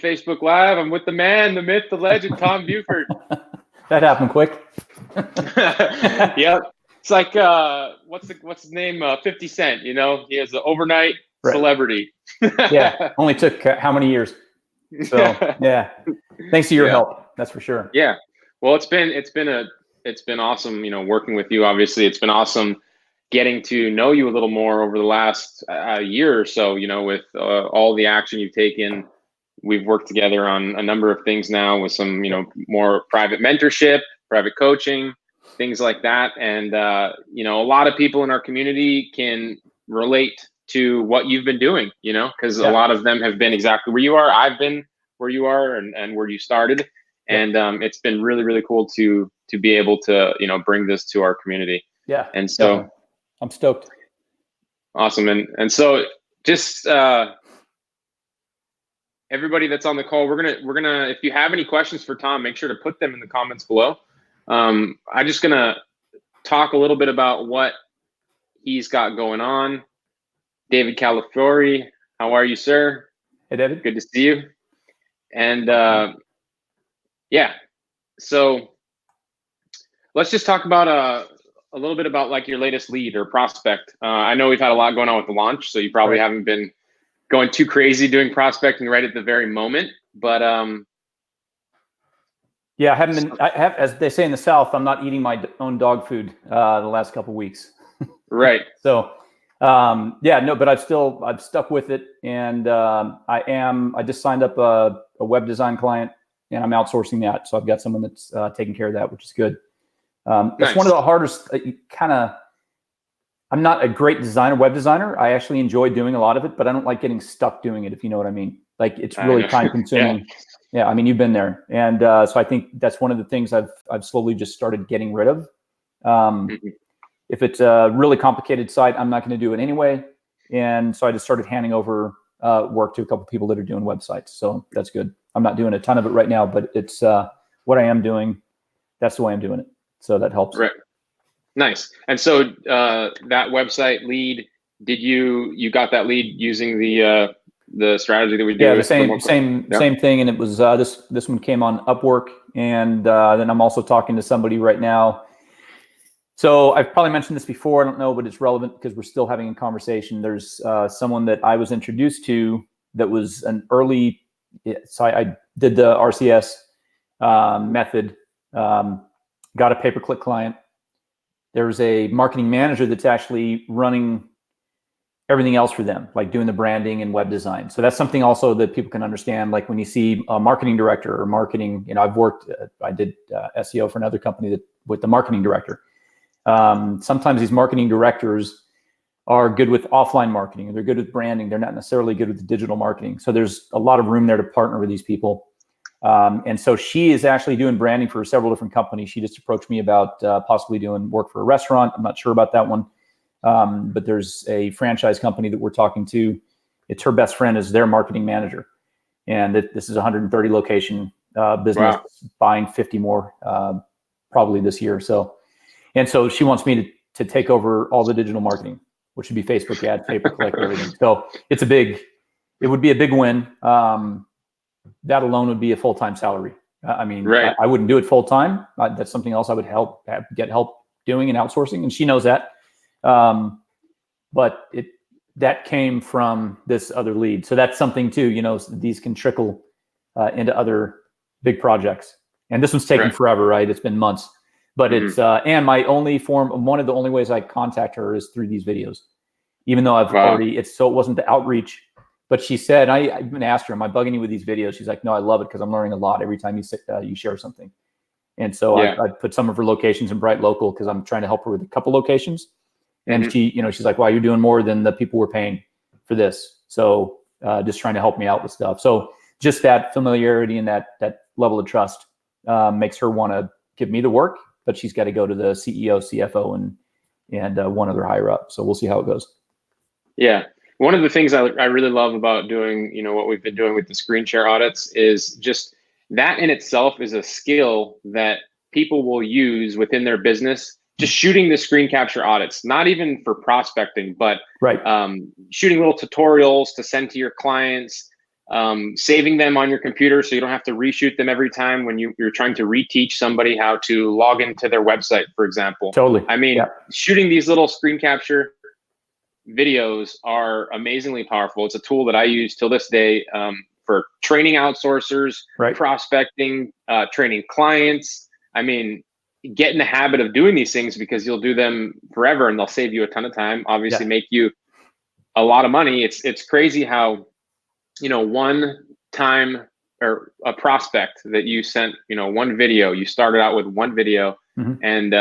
Facebook Live. I'm with the man, the myth, the legend, Tom Buford. That happened quick. Yep. It's like what's his name? 50 Cent. You know, he has an overnight celebrity. Yeah. Only took how many years? So yeah. Thanks to your help, that's for sure. Yeah. Well, it's been awesome. You know, working with you. Obviously, it's been awesome getting to know you a little more over the last year or so. You know, with all the action you've taken. We've worked together on a number of things now with some, more private mentorship, private coaching, things like that. And, a lot of people in our community can relate to what you've been doing, because a lot of them have been exactly where you are. I've been where you are and where you started. And it's been really, really cool to be able to, bring this to our community. Yeah. And so definitely. I'm stoked. Awesome. And so just, everybody that's on the call, we're gonna if you have any questions for Tom, make sure to put them in the comments below. I'm just gonna talk a little bit about what he's got going on. David Calafiore, how are you, sir? Hey, David. Good to see you. And so let's just talk about a little bit about like your latest lead or prospect. I know we've had a lot going on with the launch, so you probably haven't been going too crazy doing prospecting right at the very moment, but yeah, I haven't been. I have, as they say in the South, I'm not eating my own dog food the last couple of weeks. Right. So, but I've stuck with it, and I just signed up a web design client, and I'm outsourcing that. So I've got someone that's taking care of that, which is good. It's one of the hardest I'm not a great web designer. I actually enjoy doing a lot of it, but I don't like getting stuck doing it, if you know what I mean. Like, it's really time consuming. Yeah, I mean, you've been there. And so I think that's one of the things I've slowly just started getting rid of. If it's a really complicated site, I'm not going to do it anyway. And so I just started handing over work to a couple people that are doing websites. So that's good. I'm not doing a ton of it right now, but it's what I am doing. That's the way I'm doing it. So that helps. Right. Nice. And so that website lead, did you got that lead using the strategy that we do? Yeah, the same thing. And it was this one came on Upwork, and then I'm also talking to somebody right now. So I've probably mentioned this before. I don't know, but it's relevant because we're still having a conversation. There's someone that I was introduced to that was an early. So I did the RCS method. Got a pay-per-click client. There's a marketing manager that's actually running everything else for them, like doing the branding and web design. So that's something also that people can understand. Like when you see a marketing director or marketing, I did SEO for another company with the marketing director. Sometimes these marketing directors are good with offline marketing, or they're good with branding. They're not necessarily good with the digital marketing. So there's a lot of room there to partner with these people. And so she is actually doing branding for several different companies. She just approached me about possibly doing work for a restaurant. I'm not sure about that one. But there's a franchise company that we're talking to. It's her best friend is their marketing manager. And this is a 130 location business, buying 50 more probably this year. So she wants me to take over all the digital marketing, which would be Facebook ads, pay-per-click, everything. So it would be a big win. That alone would be a full-time salary. I mean, I wouldn't do it full-time. That's something else I would get help doing and outsourcing, and she knows that. But that came from this other lead. So that's something too, these can trickle into other big projects. And this one's taken forever, right? It's been months. But it's, and one of the only ways I contact her is through these videos, even though I've already, it wasn't the outreach. But she said, I've been asked her, am I bugging you with these videos? She's like, no, I love it because I'm learning a lot every time you share something. And so I put some of her locations in Bright Local because I'm trying to help her with a couple locations. And she's like, wow, you're doing more than the people we're paying for this. So just trying to help me out with stuff. So just that familiarity and that level of trust makes her want to give me the work, but she's got to go to the CEO, CFO, and one other higher up. So we'll see how it goes. Yeah. One of the things I really love about doing, what we've been doing with the screen share audits is just that in itself is a skill that people will use within their business. Just shooting the screen capture audits, not even for prospecting, but shooting little tutorials to send to your clients, saving them on your computer so you don't have to reshoot them every time when you're trying to reteach somebody how to log into their website, for example. Totally. I mean, shooting these little screen capture videos are amazingly powerful. It's a tool that I use till this day for training outsourcers, prospecting, training clients. I mean, get in the habit of doing these things because you'll do them forever and they'll save you a ton of time, obviously make you a lot of money. It's crazy how, one time or a prospect that you sent, one video, you started out with one video and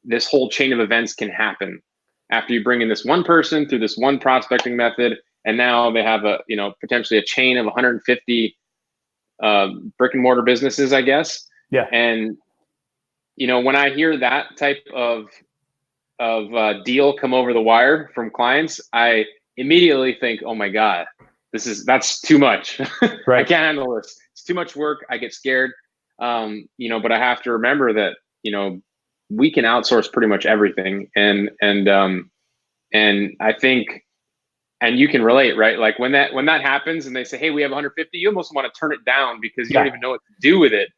this whole chain of events can happen after you bring in this one person through this one prospecting method. And now they have a, potentially a chain of 150 brick and mortar businesses, I guess. Yeah. And, when I hear that type of deal come over the wire from clients, I immediately think, oh my God, that's too much. I can't handle this. It's too much work. I get scared. But I have to remember that, we can outsource pretty much everything. And I think, and you can relate, right? Like when that happens and they say, hey, we have 150, you almost want to turn it down because you don't even know what to do with it.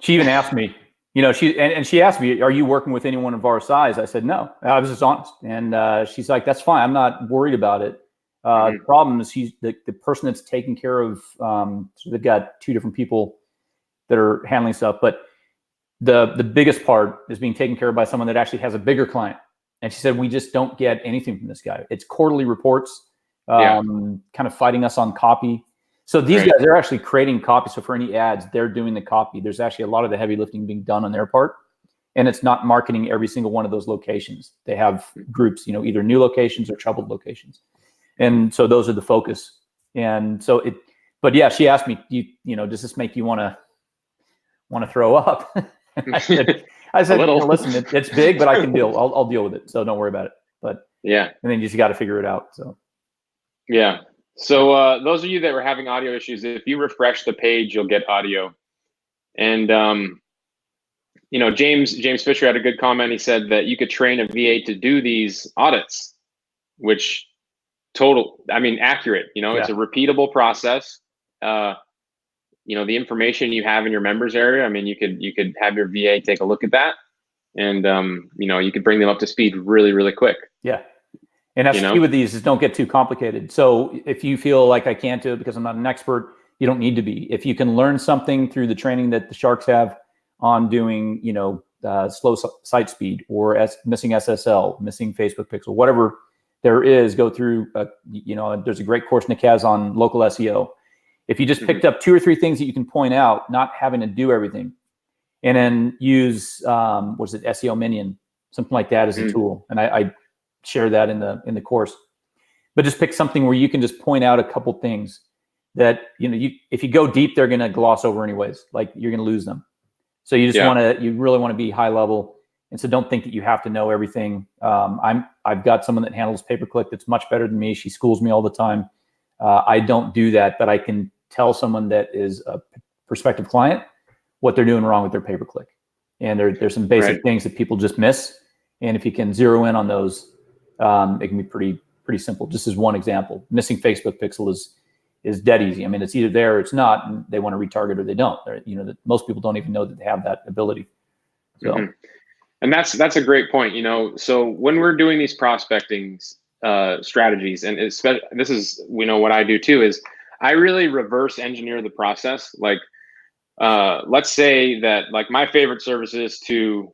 She even asked me, she asked me, are you working with anyone of our size? I said, no, I was just honest. And she's like, that's fine. I'm not worried about it. The problem is the person that's taking care of, so they've got two different people that are handling stuff, but the biggest part is being taken care of by someone that actually has a bigger client. And she said, we just don't get anything from this guy. It's quarterly reports, kind of fighting us on copy. So these guys, they're actually creating copy. So for any ads, they're doing the copy. There's actually a lot of the heavy lifting being done on their part. And it's not marketing every single one of those locations. They have groups, either new locations or troubled locations. And so those are the focus. And so but yeah, she asked me, does this make you want to throw up? I said, listen, it's big, but I can deal. I'll deal with it. So don't worry about it. But and then you just got to figure it out. So So those of you that were having audio issues, if you refresh the page, you'll get audio. And James Fisher had a good comment. He said that you could train a VA to do these audits, which accurate. It's a repeatable process. The information you have in your members area, you could have your VA take a look at that, and you could bring them up to speed really, really quick. Yeah. And that's the key with these is don't get too complicated. So if you feel like I can't do it because I'm not an expert, you don't need to be. If you can learn something through the training that the Sharks have on doing, slow site speed or missing SSL, missing Facebook pixel, whatever there is, go through, there's a great course Nick has on local SEO. If you just picked up 2 or 3 things that you can point out, not having to do everything, and then use, SEO Minion, something like that as a tool. And I share that in the course, but just pick something where you can just point out a couple things that, if you go deep, they're going to gloss over anyways, like you're going to lose them. So you just you really want to be high level. And so don't think that you have to know everything. I've got someone that handles pay-per-click that's much better than me. She schools me all the time. I don't do that, but I can tell someone that is a prospective client what they're doing wrong with their pay-per-click. And there's some basic things that people just miss. And if you can zero in on those, it can be pretty simple. Just as one example, missing Facebook pixel is dead easy. It's either there or it's not, and they want to retarget or they don't. Most people don't even know that they have that ability. So, and that's a great point. So when we're doing these prospecting strategies, and this is what I do too, is I really reverse engineer the process. Like, let's say that like my favorite services to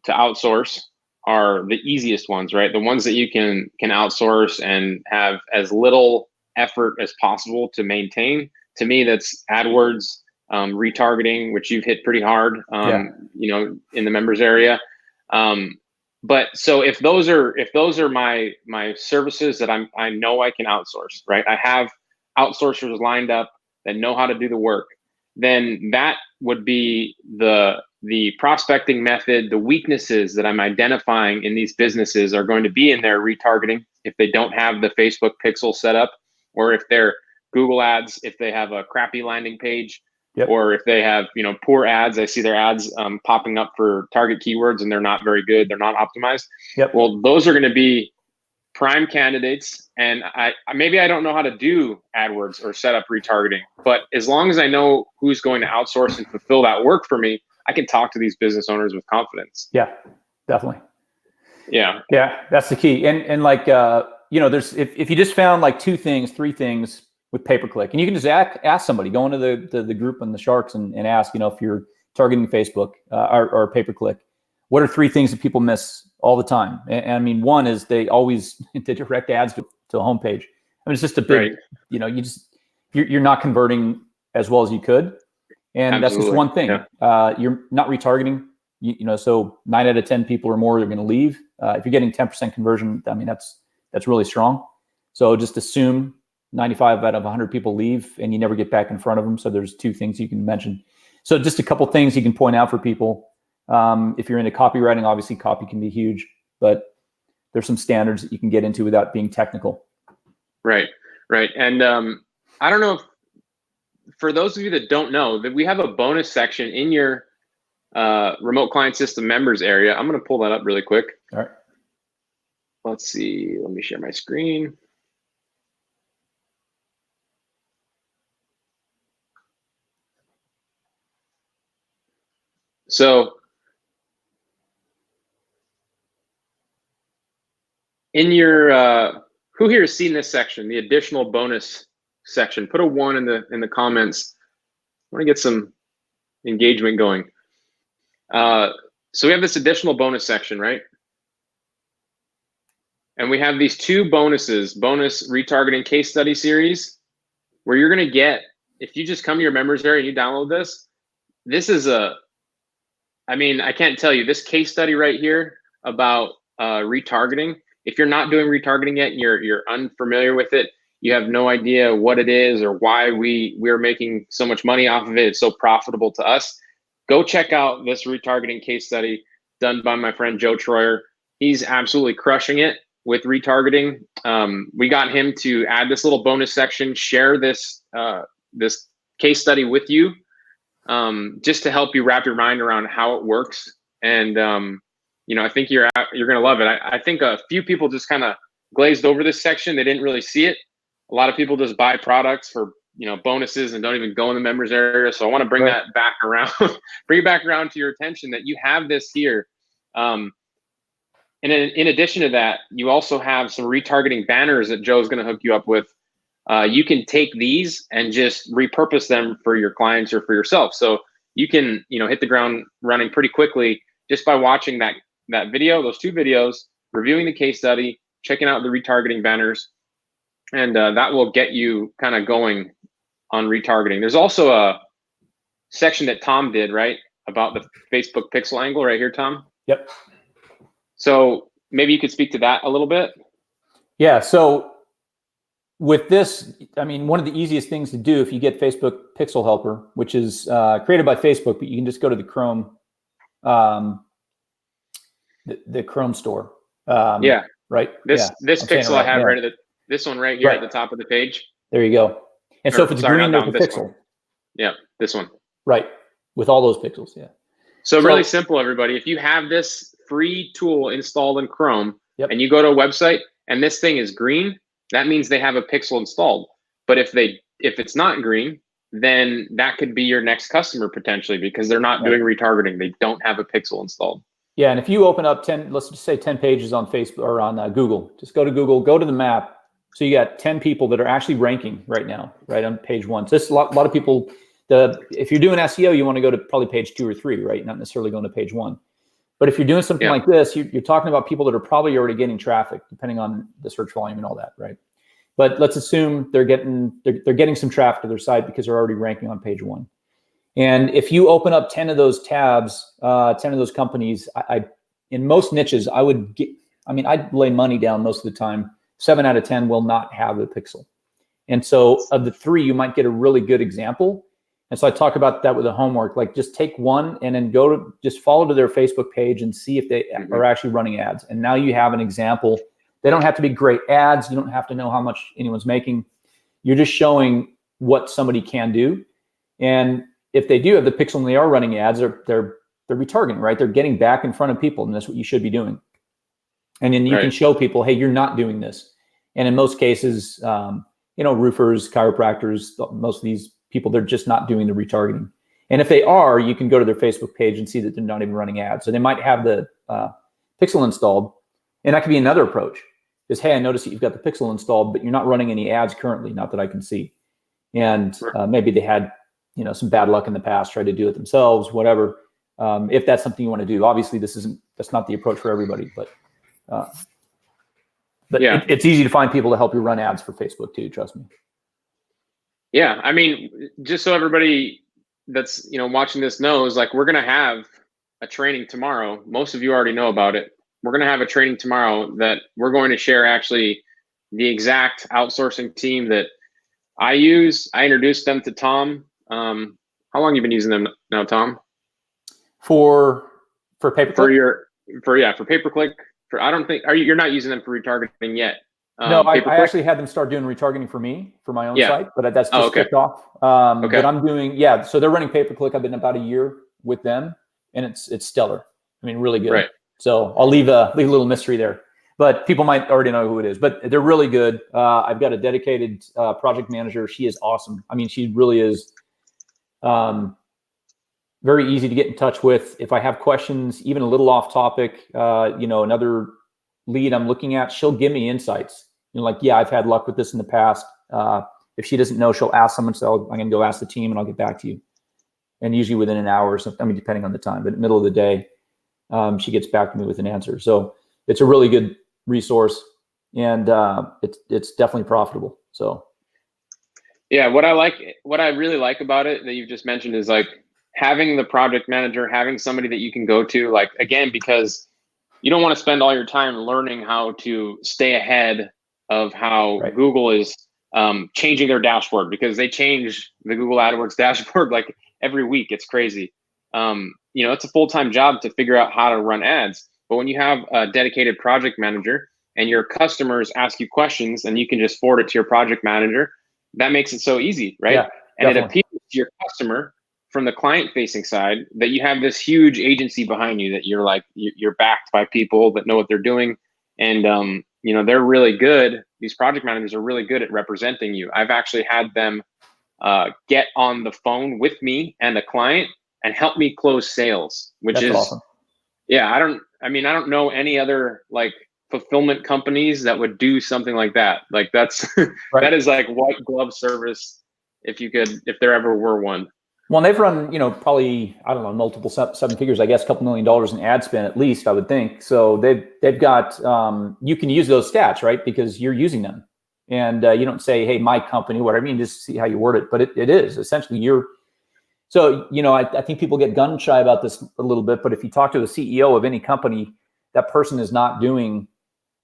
outsource are the easiest ones, right? The ones that you can outsource and have as little effort as possible to maintain. To me, that's AdWords, retargeting, which you've hit pretty hard, in the members area. But so if those are my services that I know I can outsource, right? I have outsourcers lined up that know how to do the work. Then that would be the prospecting method. The weaknesses that I'm identifying in these businesses are going to be in their retargeting if they don't have the Facebook pixel set up, or if they're Google ads, if they have a crappy landing page, or if they have poor ads. I see their ads popping up for target keywords and they're not very good. They're not optimized. Well, those are going to be prime candidates, and maybe I don't know how to do AdWords or set up retargeting, but as long as I know who's going to outsource and fulfill that work for me, I can talk to these business owners with confidence. Yeah, definitely. Yeah, that's the key. And like there's if you just found like 2 things, 3 things with pay-per-click, and you can just ask somebody, go into the group and the sharks and ask, if you're targeting Facebook or pay-per-click, what are 3 things that people miss all the time? And I mean, one is they always the direct ads to a homepage. I mean, it's just a big, right. you're not converting as well as you could, and Absolutely. that's just one thing. Yeah. You're not retargeting. So 9 out of 10 people or more are going to leave. If you're getting 10% conversion, I mean, that's really strong. So just assume 95 out of 100 people leave and you never get back in front of them. So there's 2 things you can mention. So just a couple things you can point out for people. If you're into copywriting, obviously copy can be huge, but there's some standards that you can get into without being technical. Right. And I don't know if, for those of you that don't know, that we have a bonus section in your remote client system members area. I'm going to pull that up really quick. All right. Let's see. Let me share my screen. So in your who here has seen this section, the additional bonus section? Put a 1 in the comments. I want to get some engagement going. So we have this additional bonus section, right? And we have these 2 bonuses, bonus retargeting case study series, where you're going to get, if you just come to your members area and you download this is I mean, I can't tell you, this case study right here about retargeting. If you're not doing retargeting yet and you're unfamiliar with it, you have no idea what it is or why we're making so much money off of it, it's so profitable to us, go check out this retargeting case study done by my friend Joe Troyer. He's absolutely crushing it with retargeting. We got him to add this little bonus section, share this this case study with you, just to help you wrap your mind around how it works. And I think you're gonna love it. I think a few people just kind of glazed over this section. They didn't really see it. A lot of people just buy products for bonuses and don't even go in the members area. So I want to bring that back around, bring it back around to your attention that you have this here. And in addition to that, you also have some retargeting banners that Joe's going to hook you up with. You can take these and just repurpose them for your clients or for yourself. So you can, hit the ground running pretty quickly just by watching that video, those 2 videos, reviewing the case study, checking out the retargeting banners, and that will get you kind of going on retargeting. There's also a section that Tom did, right, about the Facebook pixel angle right here, Tom? Yep. So maybe you could speak to that a little bit. Yeah. So with this, I mean, one of the easiest things to do if you get Facebook Pixel Helper, which is created by Facebook, but you can just go to the Chrome, the Chrome store. Yeah. Right. This pixel I have right at this one right here at the top of the page. There you go. And so if it's green, there's a pixel. One. Yeah, this one. Right. With all those pixels. Yeah. So really simple, everybody. If you have this free tool installed in Chrome and you go to a website and this thing is green, that means they have a pixel installed. But if it's not green, then that could be your next customer potentially, because they're not doing retargeting. They don't have a pixel installed. Yeah, and if you open up 10, let's just say 10 pages on Facebook or on Google, just go to Google, go to the map. So you got 10 people that are actually ranking right now, right on page 1. So this a lot of people. If you're doing SEO, you want to go to probably page 2 or 3, right? Not necessarily going to page 1. But if you're doing something like this, you're talking about people that are probably already getting traffic, depending on the search volume and all that, right? But let's assume they're getting some traffic to their site because they're already ranking on page 1. And if you open up 10 of those tabs, 10 of those companies, I in most niches, I'd lay money down most of the time. 7 out of 10 will not have a pixel. And so of the 3, you might get a really good example. And so I talk about that with the homework, like just take one and then just follow to their Facebook page and see if they are actually running ads. And now you have an example. They don't have to be great ads. You don't have to know how much anyone's making. You're just showing what somebody can do. And if they do have the pixel and they are running ads, they're retargeting, right? They're getting back in front of people, and that's what you should be doing. And then you can show people, hey, you're not doing this. And in most cases, roofers, chiropractors, most of these people, they're just not doing the retargeting. And if they are, you can go to their Facebook page and see that they're not even running ads. So they might have the pixel installed. And that could be another approach is, hey, I noticed that you've got the pixel installed, but you're not running any ads currently, not that I can see. And maybe they had, some bad luck in the past, tried to do it themselves, whatever. If that's something you want to do, obviously that's not the approach for everybody, but yeah, it's easy to find people to help you run ads for Facebook too. Trust me. Yeah. I mean, just so everybody that's, watching this knows, like, we're going to have a training tomorrow. Most of you already know about it. We're going to have a training tomorrow that we're going to share actually the exact outsourcing team that I use. I introduced them to Tom. How long have you been using them now, Tom? For pay-per-click? For pay-per-click. You're not using them for retargeting yet? No, I actually had them start doing retargeting for me, for my own site, but that's just kicked off. But I'm doing, so they're running pay-per-click. I've been about a year with them, and it's stellar. I mean, really good. Right. So I'll leave a little mystery there, but people might already know who it is, but they're really good. I've got a dedicated project manager. She is awesome. I mean, she really is very easy to get in touch with. If I have questions, even a little off topic, another lead I'm looking at, she'll give me insights. Like, yeah, I've had luck with this in the past. If she doesn't know, she'll ask someone. So I'm going to go ask the team and I'll get back to you. And usually within an hour or something, I mean, depending on the time, but in the middle of the day, she gets back to me with an answer. So it's a really good resource, and it's definitely profitable. So. Yeah. What I really like about it that you've just mentioned is, like, having the project manager, having somebody that you can go to, like, again, because you don't want to spend all your time learning how to stay ahead of how Google is changing their dashboard, because they change the Google AdWords dashboard like every week. It's crazy. It's a full-time job to figure out how to run ads. But when you have a dedicated project manager and your customers ask you questions and you can just forward it to your project manager, that makes it so easy, right? Yeah, and definitely. It appeals to your customer from the client-facing side that you have this huge agency behind you, that you're backed by people that know what they're doing, and they're really good. These project managers are really good at representing you. I've actually had them get on the phone with me and the client and help me close sales, which is awesome. Yeah, I don't know any other like fulfillment companies that would do something like that. Like that's that is like white glove service, if there ever were one. Well, they've run, probably, I don't know, multiple seven figures, I guess, $2 million in ad spend at least, I would think. So they've got, you can use those stats, right? Because you're using them, and you don't say, hey, my company, whatever. You just see how you word it, but it is essentially so, I think people get gun shy about this a little bit, but if you talk to the CEO of any company, that person is not doing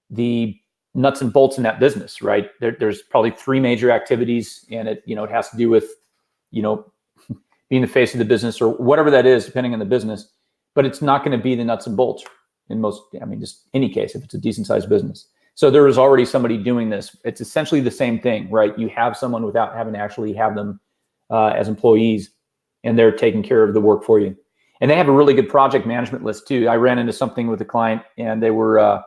the nuts and bolts in that business, right? There's probably 3 major activities, and it has to do with, being the face of the business or whatever that is, depending on the business, but it's not going to be the nuts and bolts in just any case, if it's a decent sized business. So there is already somebody doing this. It's essentially the same thing, right? You have someone without having to actually have them as employees, and they're taking care of the work for you. And they have a really good project management list too. I ran into something with a client, and they were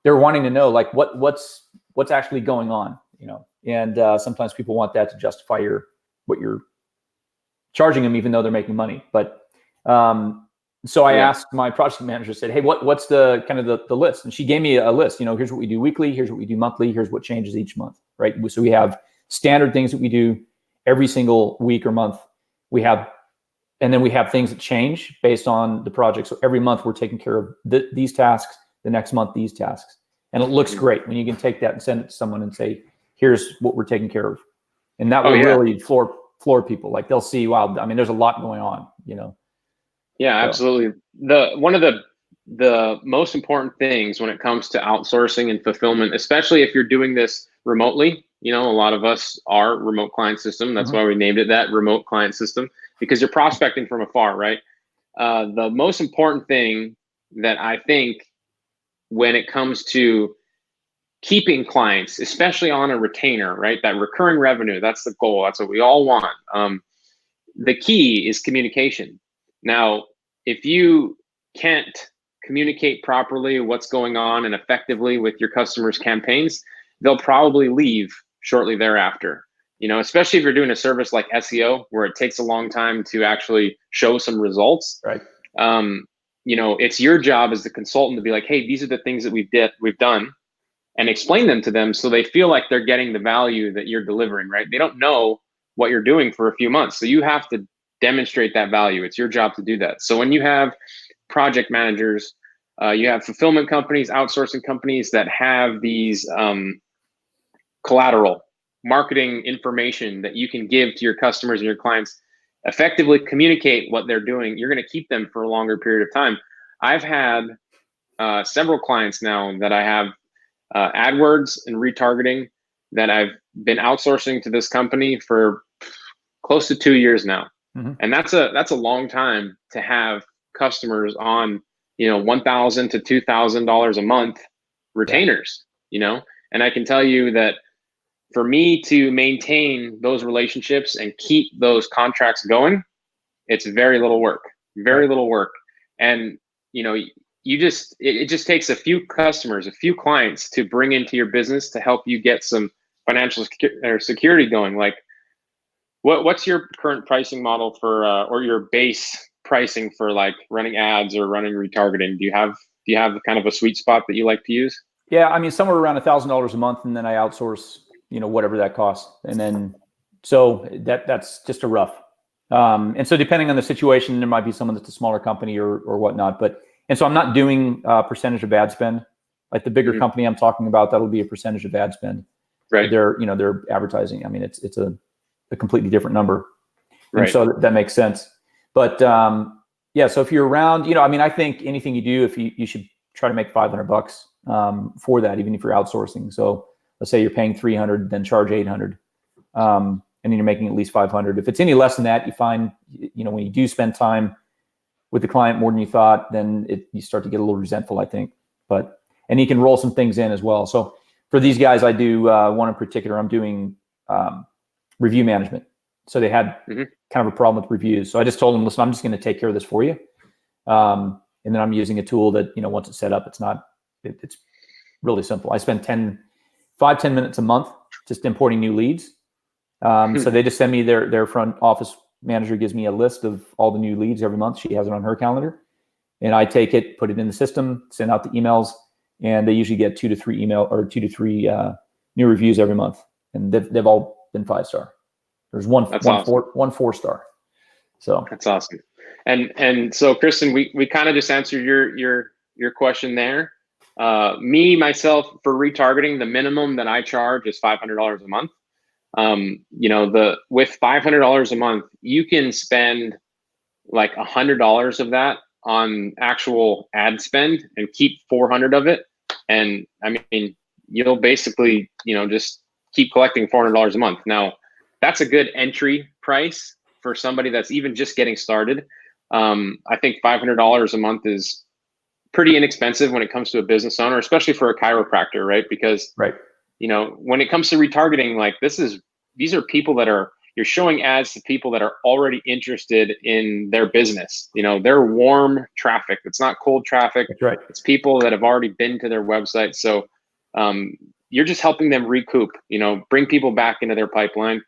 wanting to know, like, what's actually going on, and sometimes people want that to justify what you're charging them, even though they're making money. But so I asked my project manager, said, hey, what's the kind of the list? And she gave me a list. Here's what we do weekly, here's what we do monthly, here's what changes each month, right? So we have standard things that we do every single week or month. And then we have things that change based on the project. So every month we're taking care of these tasks, the next month these tasks. And it looks great when you can take that and send it to someone and say, here's what we're taking care of. And that will really floor people. Like, they'll see, wow, there's a lot going on, Yeah, absolutely. One of the most important things when it comes to outsourcing and fulfillment, especially if you're doing this remotely, a lot of us are remote client system. That's why we named it that, remote client system, because you're prospecting from afar, right? The most important thing that I think when it comes to keeping clients, especially on a retainer, right? That recurring revenue, that's the goal. That's what we all want. The key is communication. Now, if you can't communicate properly what's going on and effectively with your customers' campaigns, they'll probably leave shortly thereafter. Especially if you're doing a service like SEO, where it takes a long time to actually show some results. Right. It's your job as the consultant to be like, hey, these are the things that we've done, and explain them to them so they feel like they're getting the value that you're delivering, right? They don't know what you're doing for a few months. So you have to demonstrate that value. It's your job to do that. So when you have project managers, you have fulfillment companies, outsourcing companies that have these collateral marketing information that you can give to your customers and your clients, effectively communicate what they're doing, you're going to keep them for a longer period of time. I've had several clients now that I have AdWords and retargeting that I've been outsourcing to this company for close to 2 years now. Mm-hmm. And that's a long time to have customers on, $1,000 to $2,000 a month retainers, and I can tell you that for me to maintain those relationships and keep those contracts going, it's very little work, little work. And, it just takes a few customers, a few clients to bring into your business to help you get some financial security going. Like, what's your current pricing model for, or your base pricing for like running ads or running retargeting? Do you have kind of a sweet spot that you like to use? Yeah, I mean, somewhere around $1,000 a month, and then I outsource, whatever that costs, and then so that's just a rough. And so depending on the situation, there might be someone that's a smaller company or whatnot, and so I'm not doing a percentage of ad spend. Like the bigger company I'm talking about, that'll be a percentage of ad spend. Right. They're advertising. I mean, it's a completely different number. Right. And so that makes sense. But yeah, so if you're around, I think anything you do, if you should try to make $500 for that, even if you're outsourcing. So let's say you're paying $300, then charge $800, and then you're making at least $500. If it's any less than that, you find, when you do spend time with the client more than you thought, then you start to get a little resentful, I think. And you can roll some things in as well. So for these guys, I do one in particular. I'm doing review management. So they had kind of a problem with reviews. So I just told them, listen, I'm just going to take care of this for you. And then I'm using a tool that, once it's set up, it's really simple. I spend 10 minutes a month just importing new leads. So they just send me their front office manager gives me a list of all the new leads every month. She has it on her calendar, and I take it, put it in the system, send out the emails, and they usually get 2 to 3 new reviews every month. And they've all been 5-star. There's one 4-star. So that's awesome. And so Kristen, we kind of just answered your question there. Myself, for retargeting, the minimum that I charge is $500 a month. With $500 a month, you can spend like $100 of that on actual ad spend and keep 400 of it. And I mean, you'll basically, just keep collecting $400 a month. Now, that's a good entry price for somebody that's even just getting started. I think $500 a month is pretty inexpensive when it comes to a business owner, especially for a chiropractor, right? Because, when it comes to retargeting, like these are people that you're showing ads to people that are already interested in their business. They're warm traffic. It's not cold traffic. That's right. It's people that have already been to their website. So you're just helping them recoup, bring people back into their pipeline.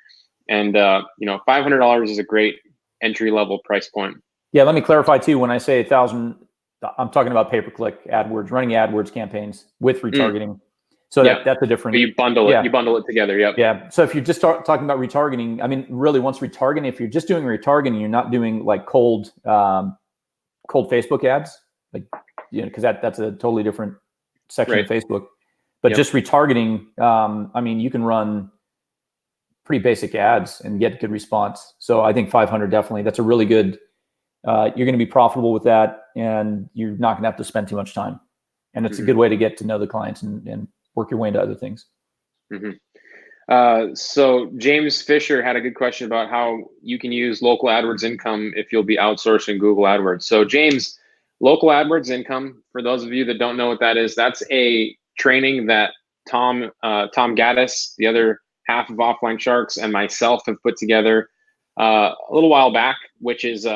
And, $500 is a great entry level price point. Yeah. Let me clarify too. When I say 1,000, I'm talking about pay-per-click AdWords, running AdWords campaigns with retargeting. So that's a different. But you bundle it. You bundle it together. Yep. Yeah. So if you're just talking about retargeting, I mean, really, once retargeting, if you're just doing retargeting, you're not doing like cold Facebook ads, like because that's a totally different section of Facebook. But just retargeting, I mean, you can run pretty basic ads and get good response. So I think 500 definitely. That's a really good. You're going to be profitable with that, and you're not going to have to spend too much time. And it's a good way to get to know the clients and work your way into other things. So James Fisher had a good question about how you can use local AdWords income if you'll be outsourcing Google AdWords. So James, local AdWords income, for those of you that don't know what that is, that's a training that Tom Gaddis, the other half of Offline Sharks, and myself have put together a little while back, which is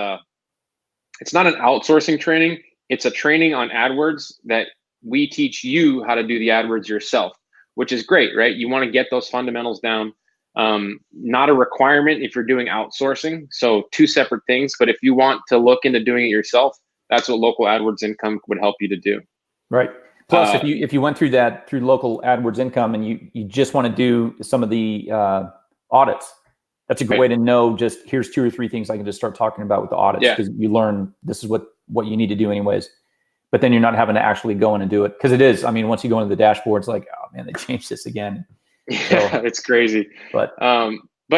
it's not an outsourcing training. it's a training on AdWords that we teach you how to do the AdWords yourself, which is great, right? You want to get those fundamentals down. Not a requirement if you're doing outsourcing. So two separate things. But if you want to look into doing it yourself, that's what local AdWords income would help you to do. Right. Plus, if you went through local AdWords income and you just want to do some of the audits, that's a good way to know, just here's 2 or 3 things I can just start talking about with the audits, because you learn this is what you need to do anyways. But then you're not having to actually go in and do it, because it is. I mean, once you go into the dashboard, it's like, oh man, they changed this again. Yeah, it's crazy. But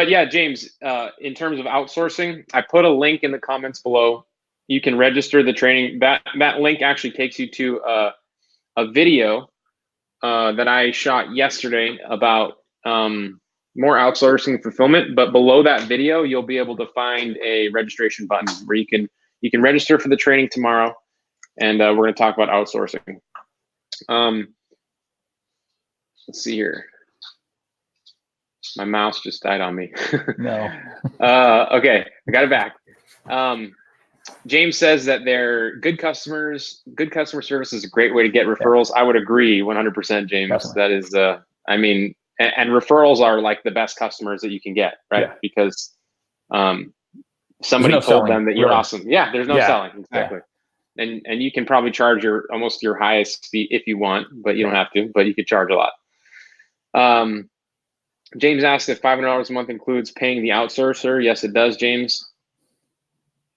yeah, James, in terms of outsourcing, I put a link in the comments below. You can register the training. That link actually takes you to a video that I shot yesterday about more outsourcing fulfillment. But below that video, you'll be able to find a registration button where you can register for the training tomorrow, and we're going to talk about outsourcing. Let's see here. My mouse just died on me. No. Okay, I got it back. James says that they're good customers. Good customer service is a great way to get referrals. I would agree 100%, James. Definitely. That is, I mean, and referrals are like the best customers that you can get, right? Yeah. Because somebody told them that you're awesome. Yeah, there's no selling. Exactly. Yeah. And you can probably charge almost your highest fee if you want, but you don't have to, but you could charge a lot. James asked if $500 a month includes paying the outsourcer. Yes, it does, James.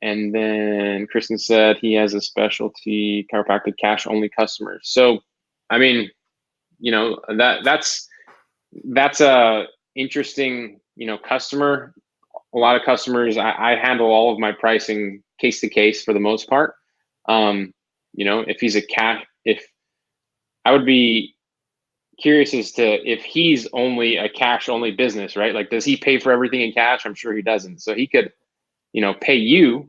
And then Kristen said he has a specialty chiropractic cash only customers. So, I mean, you know, that's a interesting, you know, customer. A lot of customers, I handle all of my pricing case to case for the most part. You know, if he's I would be curious as to if he's only a cash only business, right? Like, does he pay for everything in cash? I'm sure he doesn't. So he could, you know, pay you,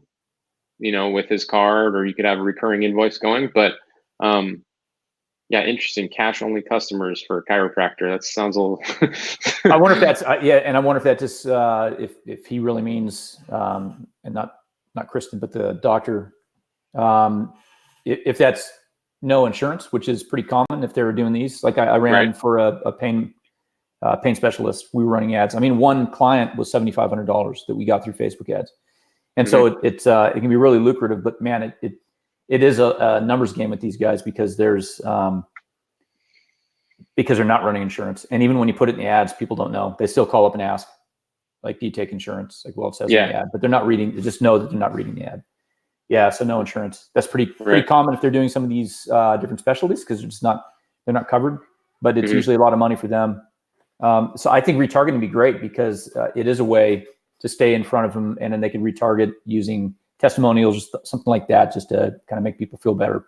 you know, with his card, or you could have a recurring invoice going. But yeah, interesting. Cash only customers for a chiropractor. That sounds a little. I wonder if that's and I wonder if that just if he really means and not Kristen, but the doctor, if that's no insurance, which is pretty common if they were doing these. Like I ran for a pain specialist. We were running ads. I mean, one client was $7,500 that we got through Facebook ads. And so it can be really lucrative, but man, it is a numbers game with these guys, because because they're not running insurance. And even when you put it in the ads, people don't know. They still call up and ask, like, do you take insurance? Like, well, it says in the ad, but they're not reading. They just know that they're not reading the ad. Yeah, so no insurance. That's pretty common if they're doing some of these different specialties, because they're not covered. But it's usually a lot of money for them. So I think retargeting would be great, because it is a way to stay in front of them, and then they can retarget using testimonials, just something like that, just to kind of make people feel better.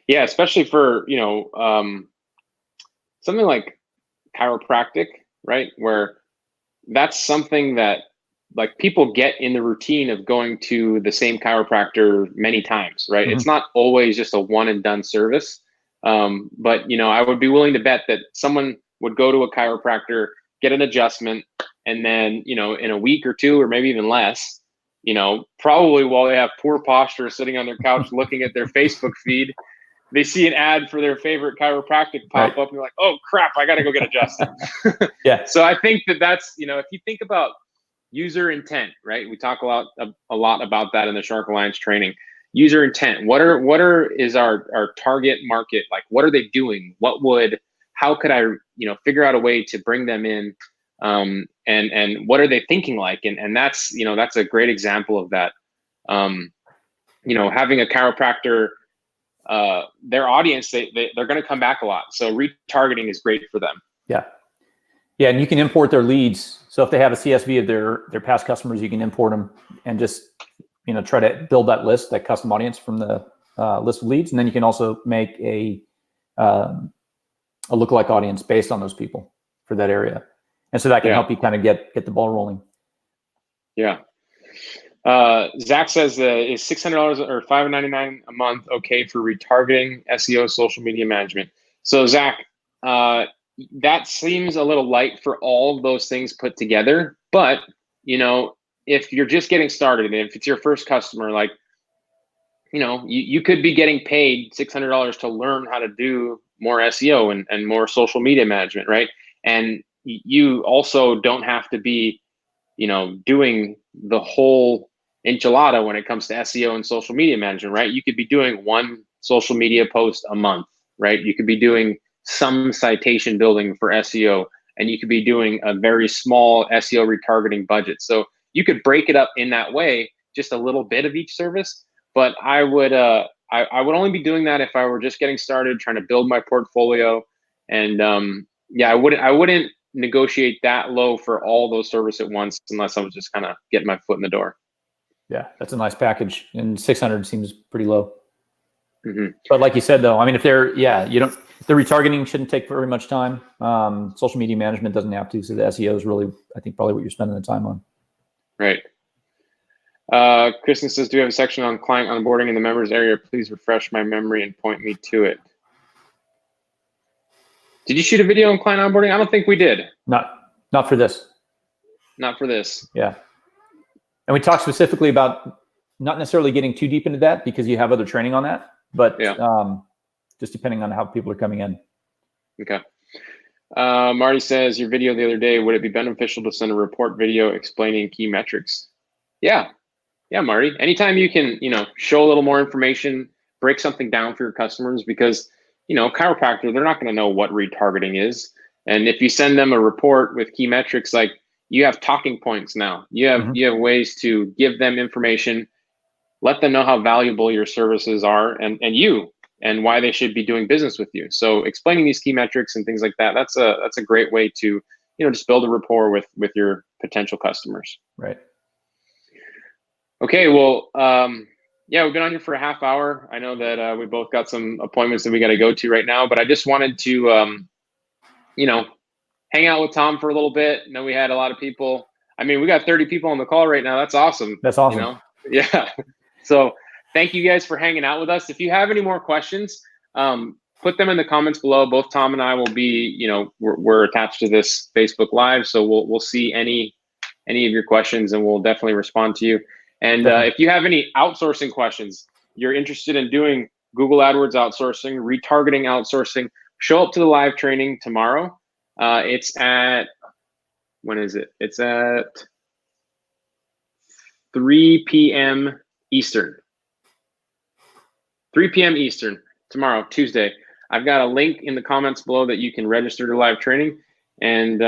Yeah, especially for, you know, something like chiropractic, right? Where that's something that, like, people get in the routine of going to the same chiropractor many times, right? It's not always just a one and done service. But, you know, I would be willing to bet that someone would go to a chiropractor, get an adjustment, and then, you know, in a week or two, or maybe even less, you know, probably while they have poor posture sitting on their couch looking at their Facebook feed, they see an ad for their favorite chiropractic pop up, and you're like, oh crap, I got to go get adjusted. Yeah. So I think that's, you know, if you think about user intent, right? We talk a lot about that in the Shark Alliance training. User intent. Is our target market? Like, what are they doing? How could I, you know, figure out a way to bring them in? And what are they thinking like? And that's, you know, that's a great example of that. You know, having a chiropractor, their audience, they're going to come back a lot. So retargeting is great for them. Yeah. Yeah. And you can import their leads. So if they have a CSV of their past customers, you can import them and just, you know, try to build that list, that custom audience from the list of leads. And then you can also make a lookalike audience based on those people for that area. And so that can help you kind of get the ball rolling. Yeah. Zach says is $600 or $599 a month okay for retargeting, SEO, social media management? So Zach, that seems a little light for all of those things put together. But, you know, if you're just getting started, and if it's your first customer, like, you could be getting paid $600 to learn how to do more SEO and more social media management, right? And you also don't have to be, doing the whole enchilada when it comes to SEO and social media management, right? You could be doing one social media post a month, right? You could be doing some citation building for SEO, and you could be doing a very small SEO retargeting budget. So you could break it up in that way, just a little bit of each service. But I would only be doing that if I were just getting started, trying to build my portfolio. And I wouldn't negotiate that low for all those services at once unless I was just kind of getting my foot in the door. Yeah, that's a nice package, and 600 seems pretty low. Mm-hmm. But like you said, though, I mean, the retargeting shouldn't take very much time. Social media management doesn't have to. So the SEO is really, I think, probably what you're spending the time on. Right. Kristen says, do we have a section on client onboarding in the members area? Please refresh my memory and point me to it. Did you shoot a video on client onboarding? I don't think we did. Not for this. Not for this. Yeah. And we talked specifically about not necessarily getting too deep into that because you have other training on that, but just depending on how people are coming in. Okay. Marty says, your video the other day, would it be beneficial to send a report video explaining key metrics? Yeah, Marty. Anytime you can, show a little more information, break something down for your customers, because, chiropractor, they're not going to know what retargeting is. And if you send them a report with key metrics, like, you have talking points now. You have ways to give them information, let them know how valuable your services are and why they should be doing business with you. So explaining these key metrics and things like that, that's a great way to, just build a rapport with your potential customers. Right. Okay, well, we've been on here for a half hour. I know that we both got some appointments that we got to go to right now, but I just wanted to, hang out with Tom for a little bit. I know we had a lot of people. I mean, we got 30 people on the call right now. That's awesome. That's awesome. Yeah. So thank you guys for hanging out with us. If you have any more questions, put them in the comments below. Both Tom and I will be, we're attached to this Facebook Live, so we'll see any of your questions, and we'll definitely respond to you. And if you have any outsourcing questions, you're interested in doing Google AdWords outsourcing, retargeting outsourcing, show up to the live training tomorrow. It's at, when is it? It's at 3 p.m. Eastern. 3 p.m. Eastern tomorrow, Tuesday. I've got a link in the comments below that you can register to live training, and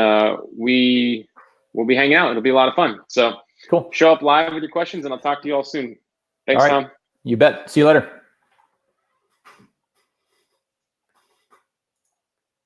we will be hanging out. It'll be a lot of fun. So cool. Show up live with your questions, and I'll talk to you all soon. Thanks, Tom. You bet. See you later.